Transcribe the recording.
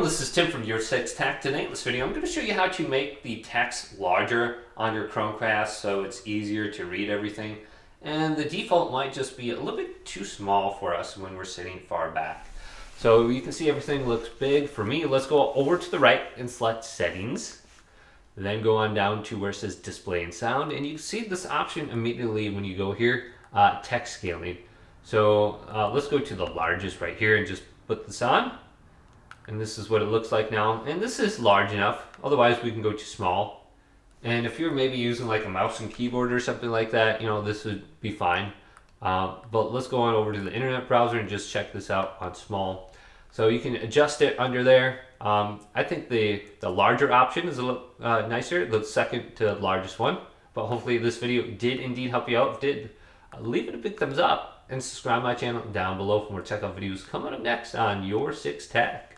everyone, this is Tim from Your 6 Tech. Today in this video, I'm going to show you how to make the text larger on your Chromecast so it's easier to read everything. And the default might just be a little bit too small for us when we're sitting far back. So you can see everything looks big. For me, let's go over to the right and select Settings. Then go on down to where it says Display and Sound. And you see this option immediately when you go here, text scaling. So let's go to the largest right here and just put this on. And this is what it looks like now. And this is large enough. Otherwise, we can go to small. And if you're maybe using like a mouse and keyboard or something like that, this would be fine. But let's go on over to the internet browser and just check this out on small. So you can adjust it under there. I think the larger option is a little nicer, the second to largest one. But hopefully this video did indeed help you out. If it did, leave it a big thumbs up and subscribe to my channel down below for more tech videos coming up next on Your 6 Tech.